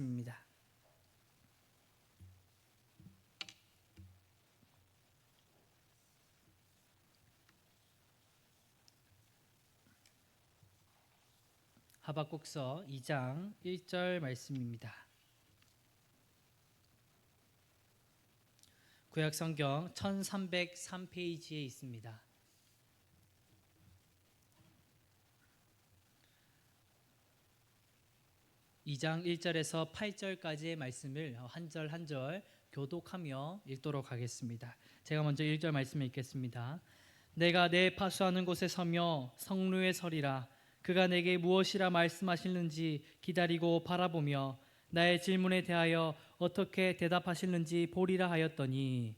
입니다. 하박국서 2장 1절 말씀입니다. 구약성경 1303페이지에 있습니다. 이 장 1절에서 8절까지의 말씀을 한 절 한 절 교독하며 읽도록 하겠습니다. 제가 먼저 1절 말씀을 읽겠습니다. 내가 내 파수하는 곳에 서며 성루에 서리라. 그가 내게 무엇이라 말씀하실는지 기다리고 바라보며 나의 질문에 대하여 어떻게 대답하실는지 보리라 하였더니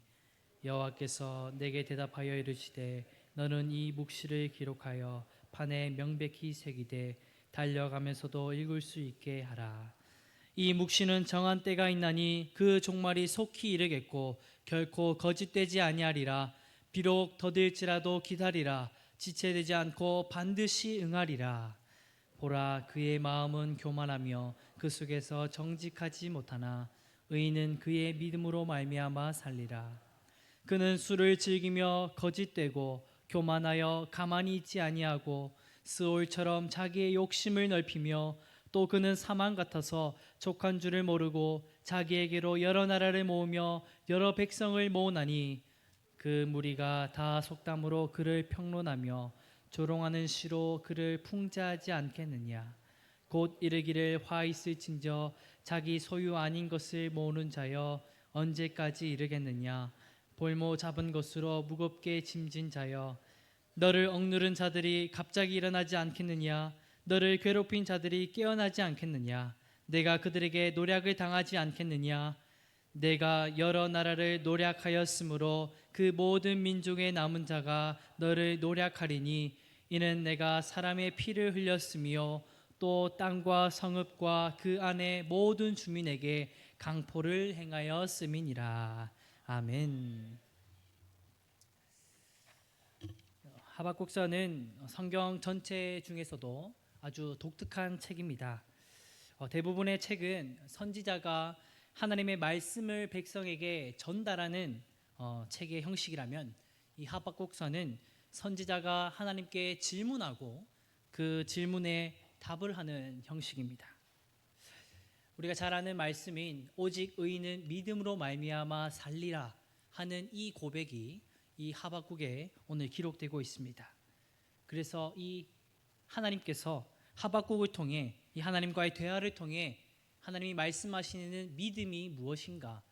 여호와께서 내게 대답하여 이르시되 너는 이 묵시를 기록하여 판에 명백히 새기되 달려가면서도 읽을 수 있게 하라. 이 묵시는 정한 때가 있나니 그 종말이 속히 이르겠고 결코 거짓되지 아니하리라. 비록 더딜지라도 기다리라. 지체되지 않고 반드시 응하리라. 보라, 그의 마음은 교만하며 그 속에서 정직하지 못하나 의인은 그의 믿음으로 말미암아 살리라. 그는 술을 즐기며 거짓되고 교만하여 가만히 있지 아니하고 스올처럼 자기의 욕심을 넓히며 또 그는 사망 같아서 족한 줄을 모르고 자기에게로 여러 나라를 모으며 여러 백성을 모으나니 그 무리가 다 속담으로 그를 평론하며 조롱하는 시로 그를 풍자하지 않겠느냐. 곧 이르기를 화 있을진저 자기 소유 아닌 것을 모으는 자여 언제까지 이르겠느냐. 볼모 잡은 것으로 무겁게 짐진 자여 너를 억누른 자들이 갑자기 일어나지 않겠느냐. 너를 괴롭힌 자들이 깨어나지 않겠느냐. 내가 그들에게 노략을 당하지 않겠느냐. 내가 여러 나라를 노략하였으므로 그 모든 민족의 남은 자가 너를 노략하리니 이는 내가 사람의 피를 흘렸으며 또 땅과 성읍과 그 안의 모든 주민에게 강포를 행하였음이니라. 아멘. 하박국서는 성경 전체 중에서도 아주 독특한 책입니다. 대부분의 책은 선지자가 하나님의 말씀을 백성에게 전달하는 책의 형식이라면 이 하박국서는 선지자가 하나님께 질문하고 그 질문에 답을 하는 형식입니다. 우리가 잘 아는 말씀인 오직 의인은 믿음으로 말미암아 살리라 하는 이 고백이 이 하박국에 오늘 기록되고 있습니다. 그래서 이 하나님께서 하박국을 통해 이 하나님과의 대화를 통해 하나님이 말씀하시는 믿음이 무엇인가,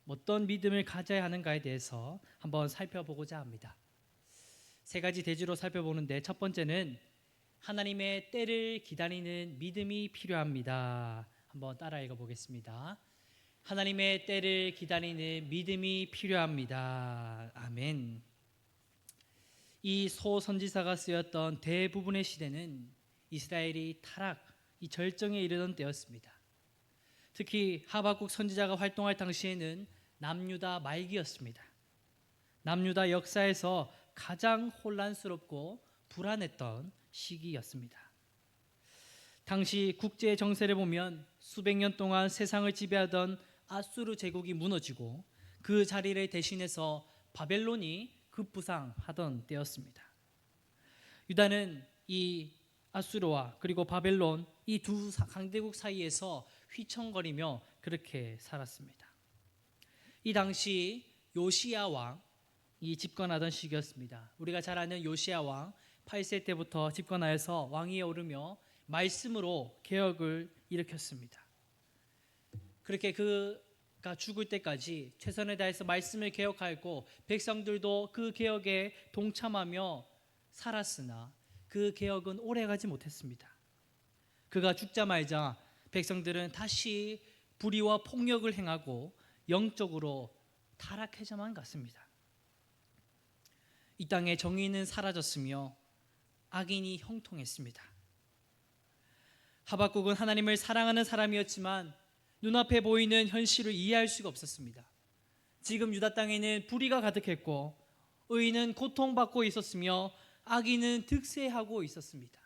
어떤 믿음을 가져야 하는가에 대해서 한번 살펴보고자 합니다. 세 가지 대지로 살펴보는데 첫 번째는 하나님의 때를 기다리는 믿음이 필요합니다. 한번 따라 읽어보겠습니다. 하나님의 때를 기다리는 믿음이 필요합니다. 아멘. 이 소선지사가 쓰였던 대부분의 시대는 이스라엘이 타락, 이 절정에 이르던 때였습니다. 특히 하박국 선지자가 활동할 당시에는 남유다 말기였습니다. 남유다 역사에서 가장 혼란스럽고 불안했던 시기였습니다. 당시 국제 정세를 보면 수백 년 동안 세상을 지배하던 아수르 제국이 무너지고 그 자리를 대신해서 바벨론이 급부상하던 때였습니다. 유다는 이 아수르와 그리고 바벨론 이 두 강대국 사이에서 휘청거리며 그렇게 살았습니다. 이 당시 요시야 왕이 집권하던 시기였습니다. 우리가 잘 아는 요시야 왕 8세 때부터 집권하여서 왕위에 오르며 말씀으로 개혁을 일으켰습니다. 그렇게 그가 죽을 때까지 최선을 다해서 말씀을 개혁하였고 백성들도 그 개혁에 동참하며 살았으나 그 개혁은 오래가지 못했습니다. 그가 죽자마자 백성들은 다시 불의와 폭력을 행하고 영적으로 타락해져만 갔습니다. 이 땅에 정의는 사라졌으며 악인이 형통했습니다. 하박국은 하나님을 사랑하는 사람이었지만 눈앞에 보이는 현실을 이해할 수가 없었습니다. 지금 유다 땅에는 불의가 가득했고 의인은 고통받고 있었으며 악인은 득세하고 있었습니다.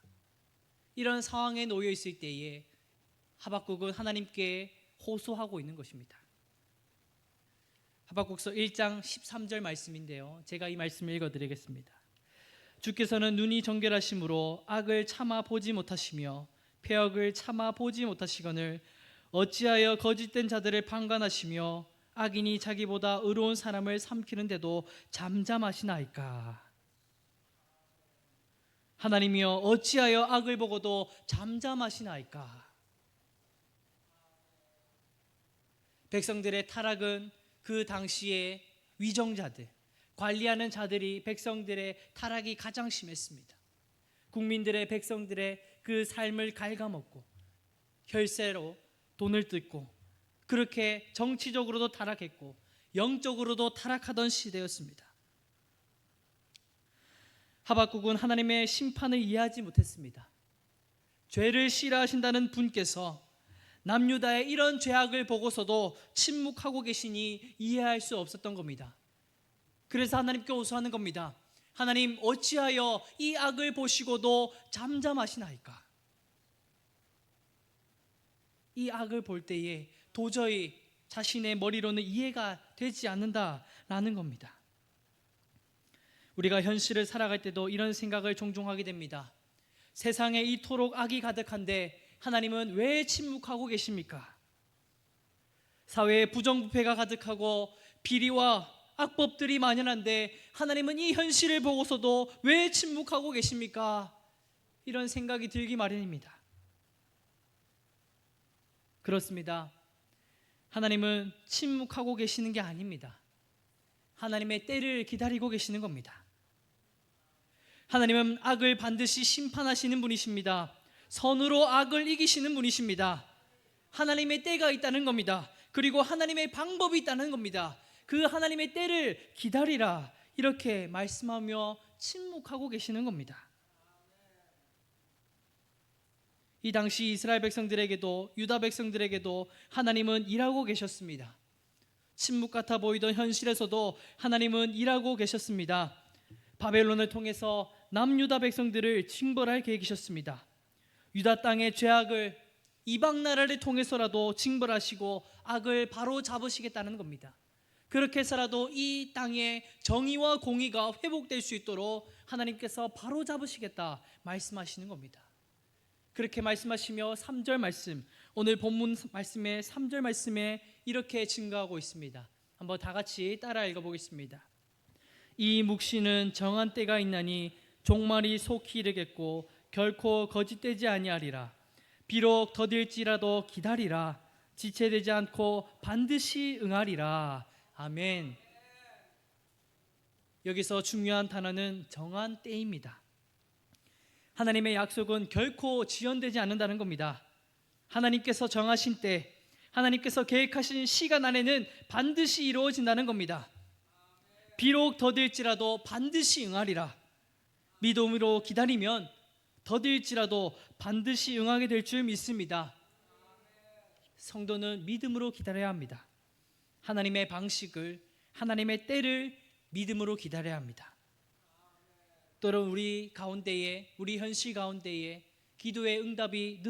이런 상황에 놓여 있을 때에 하박국은 하나님께 호소하고 있는 것입니다. 하박국서 1장 13절 말씀인데요, 제가 이 말씀을 읽어드리겠습니다. 주께서는 눈이 정결하심으로 악을 참아 보지 못하시며 패역을 참아 보지 못하시거늘 어찌하여 거짓된 자들을 판관하시며 악인이 자기보다 의로운 사람을 삼키는데도 잠잠하시나이까. 하나님이여, 어찌하여 악을 보고도 잠잠하시나이까. 백성들의 타락은 그 당시에 위정자들, 관리하는 자들이 백성들의 타락이 가장 심했습니다. 국민들의, 백성들의 그 삶을 갉아먹고 혈세로 돈을 뜯고 그렇게 정치적으로도 타락했고 영적으로도 타락하던 시대였습니다. 하박국은 하나님의 심판을 이해하지 못했습니다. 죄를 싫어하신다는 분께서 남유다의 이런 죄악을 보고서도 침묵하고 계시니 이해할 수 없었던 겁니다. 그래서 하나님께 호소하는 겁니다. 하나님, 어찌하여 이 악을 보시고도 잠잠하시나이까. 이 악을 볼 때에 도저히 자신의 머리로는 이해가 되지 않는다라는 겁니다. 우리가 현실을 살아갈 때도 이런 생각을 종종 하게 됩니다. 세상에 이토록 악이 가득한데 하나님은 왜 침묵하고 계십니까? 사회에 부정부패가 가득하고 비리와 악법들이 만연한데 하나님은 이 현실을 보고서도 왜 침묵하고 계십니까? 이런 생각이 들기 마련입니다. 그렇습니다. 하나님은 침묵하고 계시는 게 아닙니다. 하나님의 때를 기다리고 계시는 겁니다. 하나님은 악을 반드시 심판하시는 분이십니다. 선으로 악을 이기시는 분이십니다. 하나님의 때가 있다는 겁니다. 그리고 하나님의 방법이 있다는 겁니다. 그 하나님의 때를 기다리라, 이렇게 말씀하며 침묵하고 계시는 겁니다. 이 당시 이스라엘 백성들에게도 유다 백성들에게도 하나님은 일하고 계셨습니다. 침묵 같아 보이던 현실에서도 하나님은 일하고 계셨습니다. 바벨론을 통해서 남유다 백성들을 징벌할 계획이셨습니다. 유다 땅의 죄악을 이방 나라를 통해서라도 징벌하시고 악을 바로 잡으시겠다는 겁니다. 그렇게 해서라도 이 땅의 정의와 공의가 회복될 수 있도록 하나님께서 바로 잡으시겠다 말씀하시는 겁니다. 그렇게 말씀하시며 3절 말씀, 오늘 본문 말씀의 3절 말씀에 이렇게 증거하고 있습니다. 한번 다 같이 따라 읽어보겠습니다. 이 묵시는 정한 때가 있나니 종말이 속히 이르겠고 결코 거짓되지 아니하리라. 비록 더딜지라도 기다리라. 지체되지 않고 반드시 응하리라. 아멘. 여기서 중요한 단어는 정한 때입니다. 하나님의 약속은 결코 지연되지 않는다는 겁니다. 하나님께서 정하신 때, 하나님께서 계획하신 시간 안에는 반드시 이루어진다는 겁니다. 비록 더딜지라도 반드시 응하리라. 믿음으로 기다리면 더딜지라도 반드시 응하게 될 줄 믿습니다. 성도는 믿음으로 기다려야 합니다. 하나님의 방식을, 하나님의 때를 믿음으로 기다려야 합니다. 또는 우리 가운데에, 우리 현실 가운데에 기도의 응답이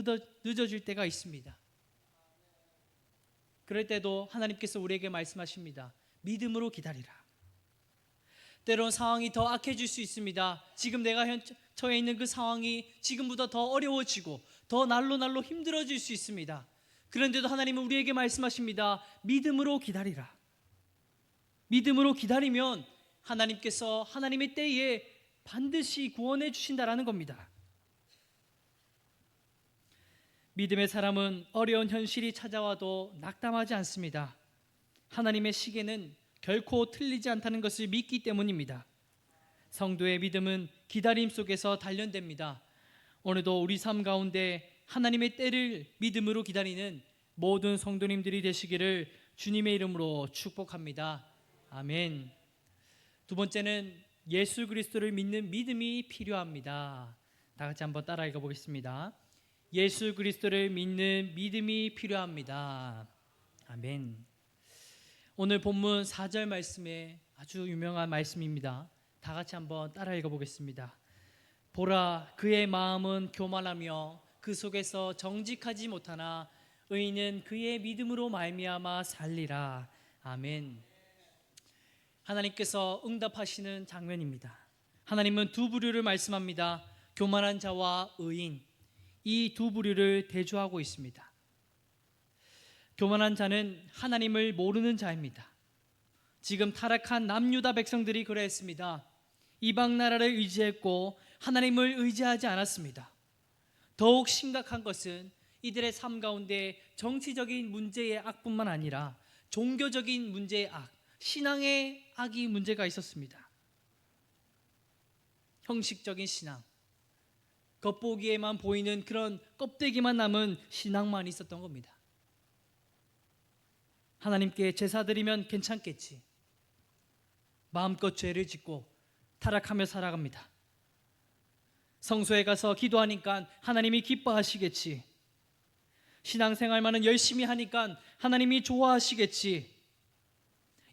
늦어질 때가 있습니다. 그럴 때도 하나님께서 우리에게 말씀하십니다. 믿음으로 기다리라. 때론 상황이 더 악해질 수 있습니다. 지금 내가 처해 있는 그 상황이 지금보다 더 어려워지고 더 날로 힘들어질 수 있습니다. 그런데도 하나님은 우리에게 말씀하십니다. 믿음으로 기다리라. 믿음으로 기다리면 하나님께서 하나님의 때에 반드시 구원해 주신다라는 겁니다. 믿음의 사람은 어려운 현실이 찾아와도 낙담하지 않습니다. 하나님의 시계는 결코 틀리지 않다는 것을 믿기 때문입니다. 성도의 믿음은 기다림 속에서 단련됩니다. 오늘도 우리 삶 가운데 하나님의 때를 믿음으로 기다리는 모든 성도님들이 되시기를 주님의 이름으로 축복합니다. 아멘. 두 번째는 예수 그리스도를 믿는 믿음이 필요합니다. 다 같이 한번 따라 읽어보겠습니다. 예수 그리스도를 믿는 믿음이 필요합니다. 아멘. 오늘 본문 4절 말씀에 아주 유명한 말씀입니다. 다 같이 한번 따라 읽어보겠습니다. 보라, 그의 마음은 교만하며 그 속에서 정직하지 못하나 의인은 그의 믿음으로 말미암아 살리라. 아멘. 하나님께서 응답하시는 장면입니다. 하나님은 두 부류를 말씀합니다. 교만한 자와 의인, 이 두 부류를 대조하고 있습니다. 교만한 자는 하나님을 모르는 자입니다. 지금 타락한 남유다 백성들이 그랬습니다. 이방 나라를 의지했고 하나님을 의지하지 않았습니다. 더욱 심각한 것은 이들의 삶 가운데 정치적인 문제의 악뿐만 아니라 종교적인 문제의 악, 신앙의 악이 문제가 있었습니다. 형식적인 신앙, 겉보기에만 보이는 그런 껍데기만 남은 신앙만 있었던 겁니다. 하나님께 제사 드리면 괜찮겠지. 마음껏 죄를 짓고 타락하며 살아갑니다. 성소에 가서 기도하니까 하나님이 기뻐하시겠지. 신앙생활만은 열심히 하니까 하나님이 좋아하시겠지.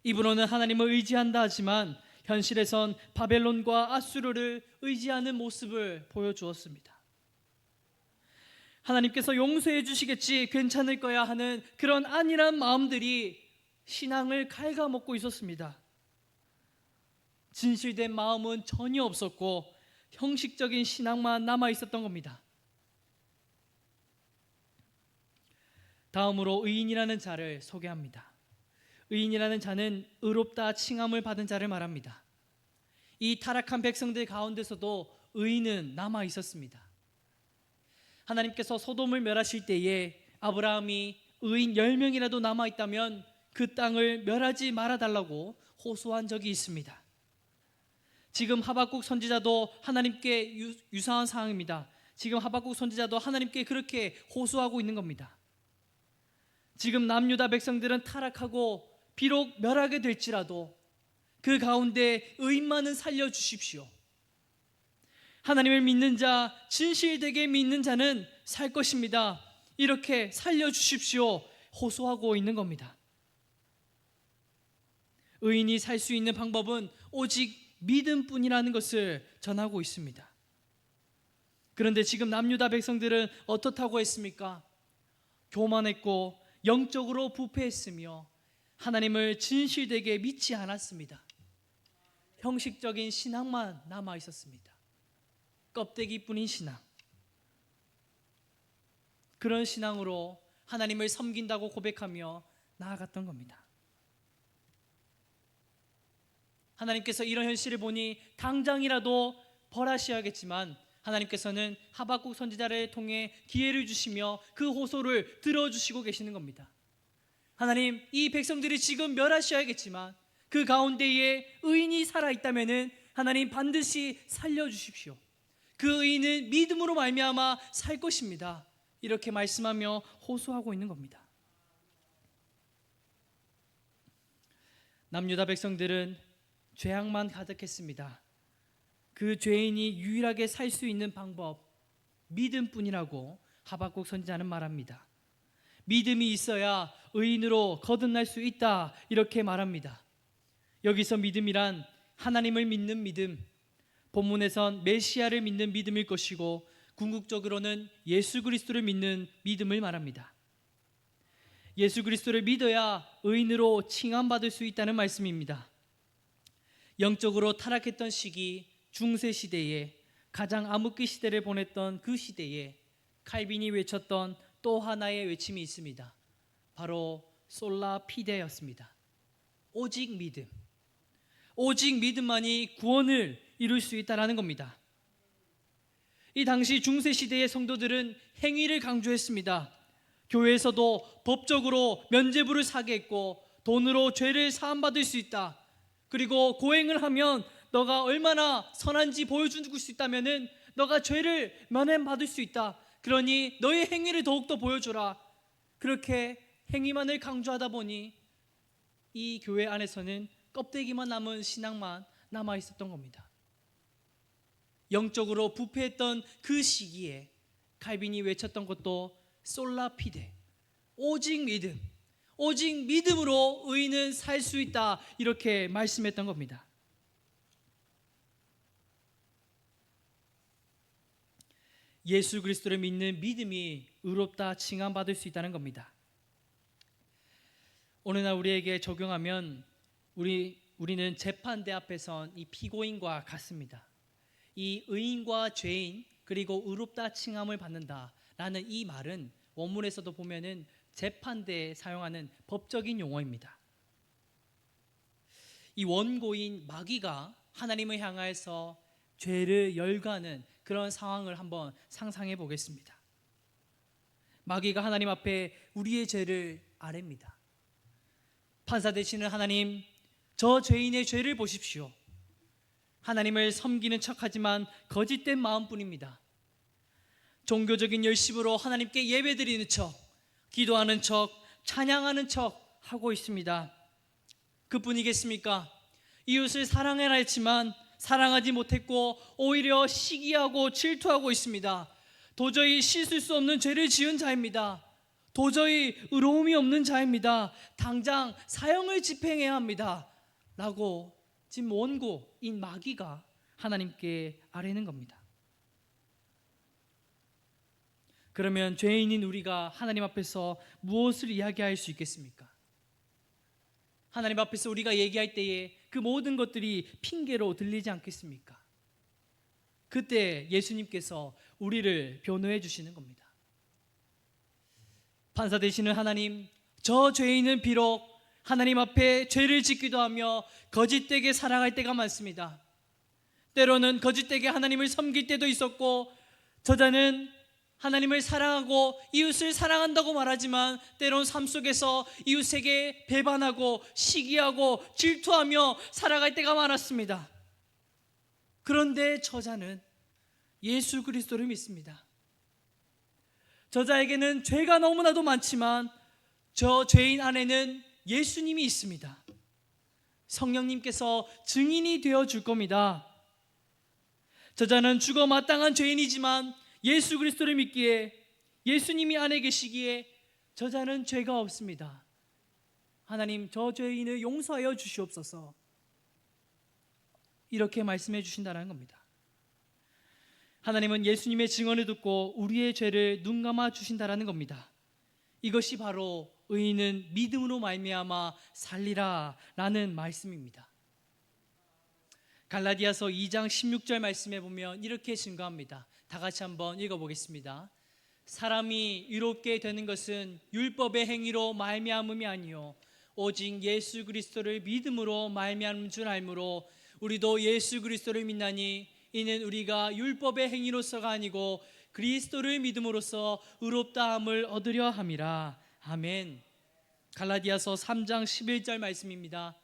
입으로는 하나님을 의지한다 하지만 현실에선 바벨론과 아수르를 의지하는 모습을 보여주었습니다. 하나님께서 용서해 주시겠지, 괜찮을 거야 하는 그런 안일한 마음들이 신앙을 갉아먹고 있었습니다. 진실된 마음은 전혀 없었고 형식적인 신앙만 남아 있었던 겁니다. 다음으로 의인이라는 자를 소개합니다. 의인이라는 자는 의롭다 칭함을 받은 자를 말합니다. 이 타락한 백성들 가운데서도 의인은 남아 있었습니다. 하나님께서 소돔을 멸하실 때에 아브라함이 의인 10명이라도 남아 있다면 그 땅을 멸하지 말아달라고 호소한 적이 있습니다. 지금 하박국 선지자도 하나님께 유사한 상황입니다. 지금 하박국 선지자도 하나님께 그렇게 호소하고 있는 겁니다. 지금 남유다 백성들은 타락하고 비록 멸하게 될지라도 그 가운데 의인만은 살려주십시오. 하나님을 믿는 자, 진실되게 믿는 자는 살 것입니다. 이렇게 살려주십시오 호소하고 있는 겁니다. 의인이 살 수 있는 방법은 오직 믿음뿐이라는 것을 전하고 있습니다. 그런데 지금 남유다 백성들은 어떻다고 했습니까? 교만했고 영적으로 부패했으며 하나님을 진실되게 믿지 않았습니다. 형식적인 신앙만 남아 있었습니다. 껍데기뿐인 신앙. 그런 신앙으로 하나님을 섬긴다고 고백하며 나아갔던 겁니다. 하나님께서 이런 현실을 보니 당장이라도 벌하셔야겠지만 하나님께서는 하박국 선지자를 통해 기회를 주시며 그 호소를 들어주시고 계시는 겁니다. 하나님, 이 백성들이 지금 멸하셔야겠지만 그 가운데에 의인이 살아있다면 하나님 반드시 살려주십시오. 그 의인은 믿음으로 말미암아 살 것입니다. 이렇게 말씀하며 호소하고 있는 겁니다. 남유다 백성들은 죄악만 가득했습니다. 그 죄인이 유일하게 살 수 있는 방법, 믿음뿐이라고 하박국 선지자는 말합니다. 믿음이 있어야 의인으로 거듭날 수 있다 이렇게 말합니다. 여기서 믿음이란 하나님을 믿는 믿음, 본문에선 메시아를 믿는 믿음일 것이고 궁극적으로는 예수 그리스도를 믿는 믿음을 말합니다. 예수 그리스도를 믿어야 의인으로 칭함받을 수 있다는 말씀입니다. 영적으로 타락했던 시기 중세 시대에 가장 암흑기 시대를 보냈던 그 시대에 칼빈이 외쳤던 또 하나의 외침이 있습니다. 바로 솔라 피데였습니다. 오직 믿음. 오직 믿음만이 구원을 이룰 수 있다는 겁니다. 이 당시 중세 시대의 성도들은 행위를 강조했습니다. 교회에서도 법적으로 면죄부를 사게 했고 돈으로 죄를 사함받을 수 있다. 그리고 고행을 하면 너가 얼마나 선한지 보여줄 수 있다면 너가 죄를 면함받을 수 있다. 그러니 너의 행위를 더욱더 보여줘라. 그렇게 행위만을 강조하다 보니 이 교회 안에서는 껍데기만 남은 신앙만 남아 있었던 겁니다. 영적으로 부패했던 그 시기에 칼빈이 외쳤던 것도 솔라피데, 오직 믿음, 오직 믿음으로 의인은 살 수 있다 이렇게 말씀했던 겁니다. 예수 그리스도를 믿는 믿음이 의롭다 칭함받을 수 있다는 겁니다. 오늘날 우리에게 적용하면 우리는 재판대 앞에 선 이 피고인과 같습니다. 이 의인과 죄인 그리고 의롭다 칭함을 받는다라는 이 말은 원문에서도 보면은 재판대에 사용하는 법적인 용어입니다. 이 원고인 마귀가 하나님을 향하여서 죄를 열거하는 그런 상황을 한번 상상해 보겠습니다. 마귀가 하나님 앞에 우리의 죄를 아뢰입니다. 판사 되시는 하나님, 저 죄인의 죄를 보십시오. 하나님을 섬기는 척하지만 거짓된 마음뿐입니다. 종교적인 열심으로 하나님께 예배드리는 척, 기도하는 척, 찬양하는 척 하고 있습니다. 그뿐이겠습니까? 이웃을 사랑해라 했지만 사랑하지 못했고 오히려 시기하고 질투하고 있습니다. 도저히 씻을 수 없는 죄를 지은 자입니다. 도저히 의로움이 없는 자입니다. 당장 사형을 집행해야 합니다. 라고 지금 원고인 마귀가 하나님께 아뢰는 겁니다. 그러면 죄인인 우리가 하나님 앞에서 무엇을 이야기할 수 있겠습니까? 하나님 앞에서 우리가 얘기할 때에 그 모든 것들이 핑계로 들리지 않겠습니까? 그때 예수님께서 우리를 변호해 주시는 겁니다. 판사 되시는 하나님, 저 죄인은 비록 하나님 앞에 죄를 짓기도 하며 거짓되게 살아갈 때가 많습니다. 때로는 거짓되게 하나님을 섬길 때도 있었고, 저자는 하나님을 사랑하고 이웃을 사랑한다고 말하지만 때론 삶 속에서 이웃에게 배반하고 시기하고 질투하며 살아갈 때가 많았습니다. 그런데 저자는 예수 그리스도를 믿습니다. 저자에게는 죄가 너무나도 많지만 저 죄인 안에는 예수님이 있습니다. 성령님께서 증인이 되어 줄 겁니다. 저자는 죽어 마땅한 죄인이지만 예수 그리스도를 믿기에, 예수님이 안에 계시기에 저자는 죄가 없습니다. 하나님, 저 죄인을 용서하여 주시옵소서. 이렇게 말씀해 주신다는 겁니다. 하나님은 예수님의 증언을 듣고 우리의 죄를 눈감아 주신다는 겁니다. 이것이 바로 의인은 믿음으로 말미암아 살리라 라는 말씀입니다. 갈라디아서 2장 16절 말씀에 보면 이렇게 증거합니다. 다 같이 한번 읽어보겠습니다. 사람이 의롭게 되는 것은 율법의 행위로 말미암음이 아니요 오직 예수 그리스도를 믿음으로 말미암은 줄 알므로 우리도 예수 그리스도를 믿나니 이는 우리가 율법의 행위로서가 아니고 그리스도를 믿음으로써 의롭다함을 얻으려 함이라. 아멘. 갈라디아서 3장 11절 말씀입니다.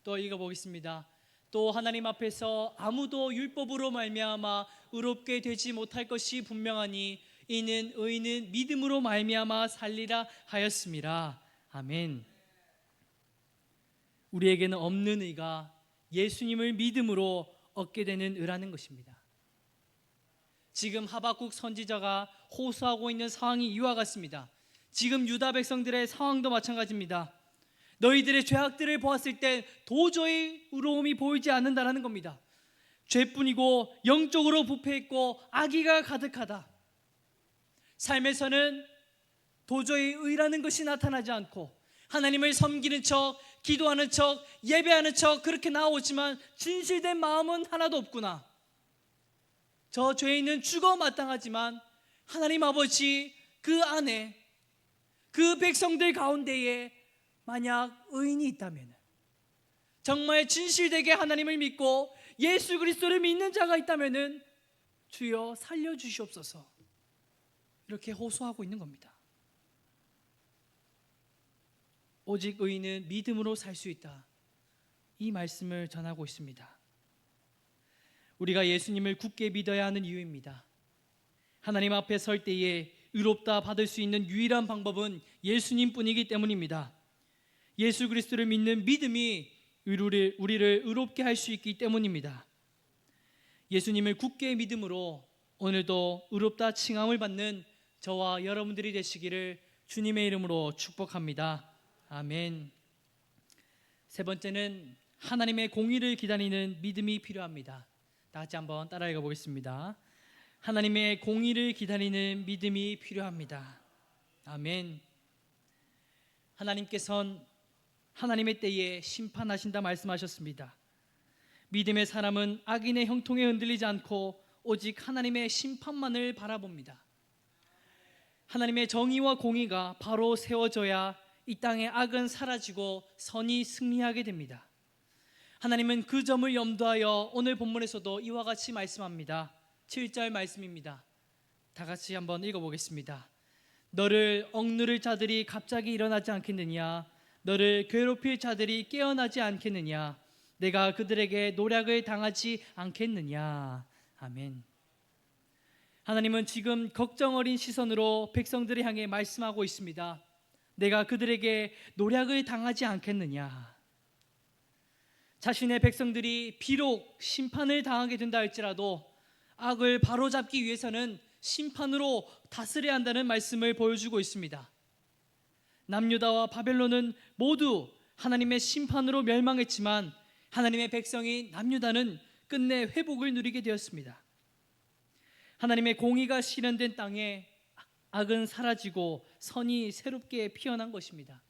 또 읽어보겠습니다. 또 하나님 앞에서 아무도 율법으로 말미암아 의롭게 되지 못할 것이 분명하니 이는 의인은 믿음으로 말미암아 살리라 하였음이라. 아멘. 우리에게는 없는 의가 예수님을 믿음으로 얻게 되는 의라는 것입니다. 지금 하박국 선지자가 호소하고 있는 상황이 이와 같습니다. 지금 유다 백성들의 상황도 마찬가지입니다. 너희들의 죄악들을 보았을 때 도저히 의로움이 보이지 않는다라는 겁니다. 죄뿐이고 영적으로 부패했고 악의가 가득하다. 삶에서는 도저히 의라는 것이 나타나지 않고 하나님을 섬기는 척, 기도하는 척, 예배하는 척 그렇게 나오지만 진실된 마음은 하나도 없구나. 저 죄인은 죽어 마땅하지만 하나님 아버지 그 안에 그 백성들 가운데에 만약 의인이 있다면, 정말 진실되게 하나님을 믿고 예수 그리스도를 믿는 자가 있다면 주여 살려주시옵소서, 이렇게 호소하고 있는 겁니다. 오직 의인은 믿음으로 살 수 있다, 이 말씀을 전하고 있습니다. 우리가 예수님을 굳게 믿어야 하는 이유입니다. 하나님 앞에 설 때에 의롭다 받을 수 있는 유일한 방법은 예수님뿐이기 때문입니다. 예수 그리스도를 믿는 믿음이 우리를 의롭게 할 수 있기 때문입니다. 예수님을 굳게 믿음으로 오늘도 의롭다 칭함을 받는 저와 여러분들이 되시기를 주님의 이름으로 축복합니다. 아멘. 세 번째는 하나님의 공의를 기다리는 믿음이 필요합니다. 다 같이 한번 따라 읽어보겠습니다. 하나님의 공의를 기다리는 믿음이 필요합니다. 아멘. 하나님께서는 하나님의 때에 심판하신다 말씀하셨습니다. 믿음의 사람은 악인의 형통에 흔들리지 않고 오직 하나님의 심판만을 바라봅니다. 하나님의 정의와 공의가 바로 세워져야 이 땅의 악은 사라지고 선이 승리하게 됩니다. 하나님은 그 점을 염두하여 오늘 본문에서도 이와 같이 말씀합니다. 7절 말씀입니다. 다 같이 한번 읽어보겠습니다. 너를 억누를 자들이 갑자기 일어나지 않겠느냐? 너를 괴롭힐 자들이 깨어나지 않겠느냐? 내가 그들에게 노략을 당하지 않겠느냐? 아멘. 하나님은 지금 걱정 어린 시선으로 백성들을 향해 말씀하고 있습니다. 내가 그들에게 노략을 당하지 않겠느냐? 자신의 백성들이 비록 심판을 당하게 된다 할지라도 악을 바로잡기 위해서는 심판으로 다스려야 한다는 말씀을 보여주고 있습니다. 남유다와 바벨론은 모두 하나님의 심판으로 멸망했지만 하나님의 백성인 남유다는 끝내 회복을 누리게 되었습니다. 하나님의 공의가 실현된 땅에 악은 사라지고 선이 새롭게 피어난 것입니다.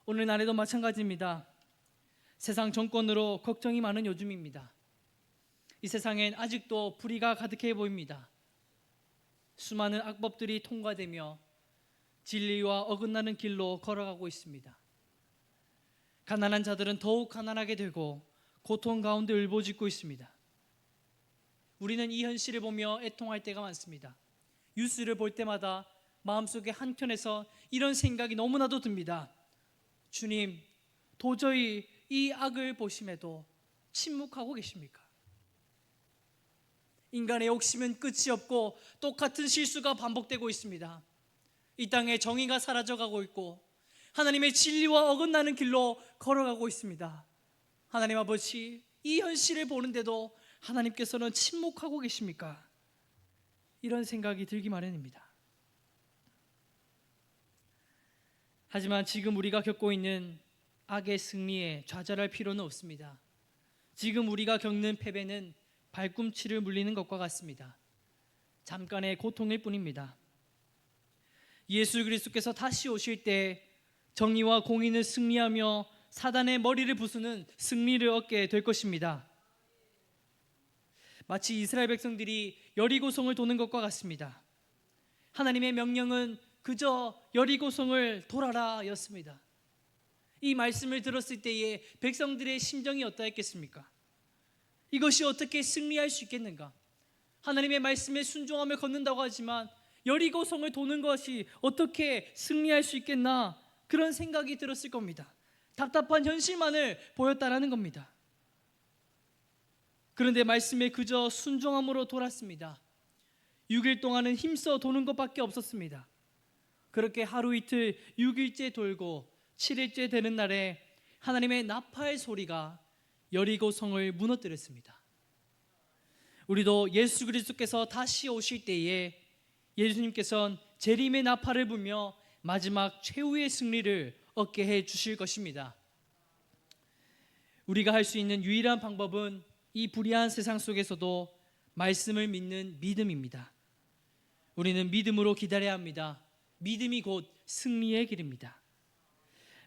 오늘날에도 마찬가지입니다. 세상 정권으로 걱정이 많은 요즘입니다. 이 세상엔 아직도 불의가 가득해 보입니다. 수많은 악법들이 통과되며 진리와 어긋나는 길로 걸어가고 있습니다. 가난한 자들은 더욱 가난하게 되고 고통 가운데 울부짖고 있습니다. 우리는 이 현실을 보며 애통할 때가 많습니다. 뉴스를 볼 때마다 마음속에 한켠에서 이런 생각이 너무나도 듭니다. 주님, 도저히 이 악을 보심에도 침묵하고 계십니까? 인간의 욕심은 끝이 없고 똑같은 실수가 반복되고 있습니다. 이 땅에 정의가 사라져가고 있고 하나님의 진리와 어긋나는 길로 걸어가고 있습니다. 하나님 아버지, 이 현실을 보는데도 하나님께서는 침묵하고 계십니까? 이런 생각이 들기 마련입니다. 하지만 지금 우리가 겪고 있는 악의 승리에 좌절할 필요는 없습니다. 지금 우리가 겪는 패배는 발꿈치를 물리는 것과 같습니다. 잠깐의 고통일 뿐입니다. 예수 그리스도께서 다시 오실 때 정의와 공의는 승리하며 사단의 머리를 부수는 승리를 얻게 될 것입니다. 마치 이스라엘 백성들이 여리고성을 도는 것과 같습니다. 하나님의 명령은 그저 여리고성을 돌아라 였습니다. 이 말씀을 들었을 때에 백성들의 심정이 어떠했겠습니까? 이것이 어떻게 승리할 수 있겠는가? 하나님의 말씀에 순종하며 걷는다고 하지만 여리고성을 도는 것이 어떻게 승리할 수 있겠나? 그런 생각이 들었을 겁니다. 답답한 현실만을 보였다라는 겁니다. 그런데 말씀에 그저 순종함으로 돌았습니다. 6일 동안은 힘써 도는 것밖에 없었습니다. 그렇게 하루 이틀 6일째 돌고 7일째 되는 날에 하나님의 나팔 소리가 여리고성을 무너뜨렸습니다. 우리도 예수 그리스도께서 다시 오실 때에 예수님께서는 재림의 나팔을 불며 마지막 최후의 승리를 얻게 해 주실 것입니다. 우리가 할 수 있는 유일한 방법은 이 불의한 세상 속에서도 말씀을 믿는 믿음입니다. 우리는 믿음으로 기다려야 합니다. 믿음이 곧 승리의 길입니다.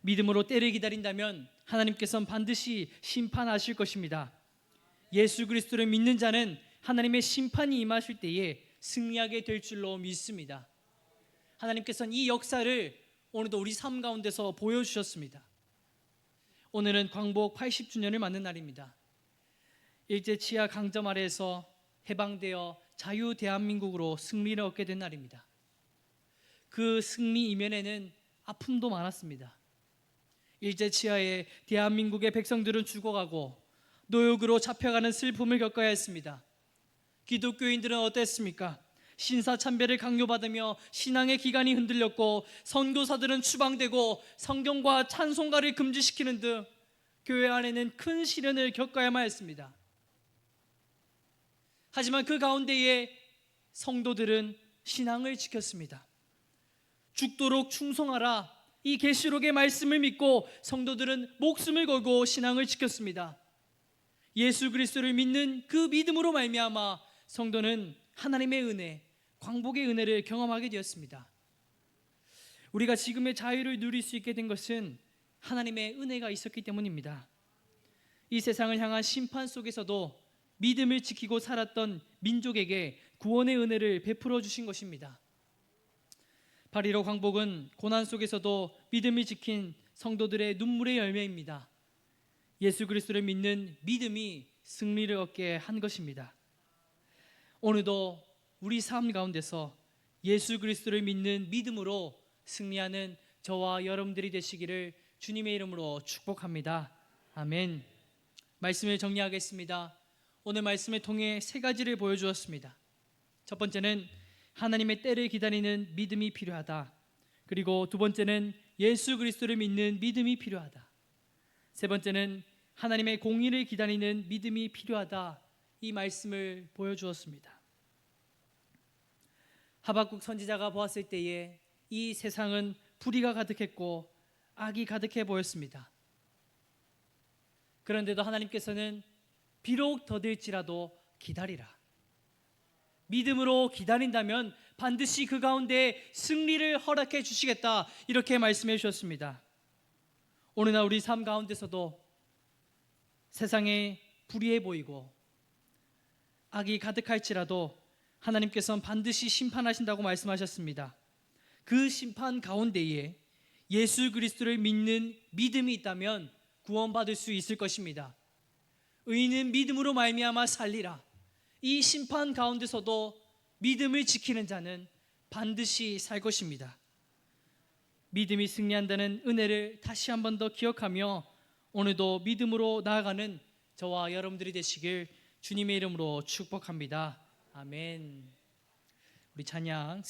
믿음으로 때를 기다린다면 하나님께서는 반드시 심판하실 것입니다. 예수 그리스도를 믿는 자는 하나님의 심판이 임하실 때에 승리하게 될 줄로 믿습니다. 하나님께서는 이 역사를 오늘도 우리 삶 가운데서 보여주셨습니다. 오늘은 광복 80주년을 맞는 날입니다. 일제 치하 강점 아래에서 해방되어 자유 대한민국으로 승리를 얻게 된 날입니다. 그 승리 이면에는 아픔도 많았습니다. 일제 치하에 대한민국의 백성들은 죽어가고 노역으로 잡혀가는 슬픔을 겪어야 했습니다. 기독교인들은 어땠습니까? 신사참배를 강요받으며 신앙의 기관이 흔들렸고 선교사들은 추방되고 성경과 찬송가를 금지시키는 등 교회 안에는 큰 시련을 겪어야만 했습니다. 하지만 그 가운데에 성도들은 신앙을 지켰습니다. 죽도록 충성하라, 이 계시록의 말씀을 믿고 성도들은 목숨을 걸고 신앙을 지켰습니다. 예수 그리스도를 믿는 그 믿음으로 말미암아 성도는 하나님의 은혜, 광복의 은혜를 경험하게 되었습니다. 우리가 지금의 자유를 누릴 수 있게 된 것은 하나님의 은혜가 있었기 때문입니다. 이 세상을 향한 심판 속에서도 믿음을 지키고 살았던 민족에게 구원의 은혜를 베풀어 주신 것입니다. 8.15 광복은 고난 속에서도 믿음을 지킨 성도들의 눈물의 열매입니다. 예수 그리스도를 믿는 믿음이 승리를 얻게 한 것입니다. 오늘도 우리 삶 가운데서 예수 그리스도를 믿는 믿음으로 승리하는 저와 여러분들이 되시기를 주님의 이름으로 축복합니다. 아멘. 말씀을 정리하겠습니다. 오늘 말씀을 통해 세 가지를 보여주었습니다. 첫 번째는 하나님의 때를 기다리는 믿음이 필요하다. 그리고 두 번째는 예수 그리스도를 믿는 믿음이 필요하다. 세 번째는 하나님의 공의를 기다리는 믿음이 필요하다. 이 말씀을 보여주었습니다. 하박국 선지자가 보았을 때에 이 세상은 불의가 가득했고 악이 가득해 보였습니다. 그런데도 하나님께서는 비록 더딜지라도 기다리라. 믿음으로 기다린다면 반드시 그 가운데 승리를 허락해 주시겠다. 이렇게 말씀해 주셨습니다. 오늘날 우리 삶 가운데서도 세상에 불의해 보이고 악이 가득할지라도 하나님께서는 반드시 심판하신다고 말씀하셨습니다. 그 심판 가운데에 예수 그리스도를 믿는 믿음이 있다면 구원받을 수 있을 것입니다. 의인은 믿음으로 말미암아 살리라. 이 심판 가운데서도 믿음을 지키는 자는 반드시 살 것입니다. 믿음이 승리한다는 은혜를 다시 한 번 더 기억하며 오늘도 믿음으로 나아가는 저와 여러분들이 되시길 주님의 이름으로 축복합니다. 아멘. 우리 찬양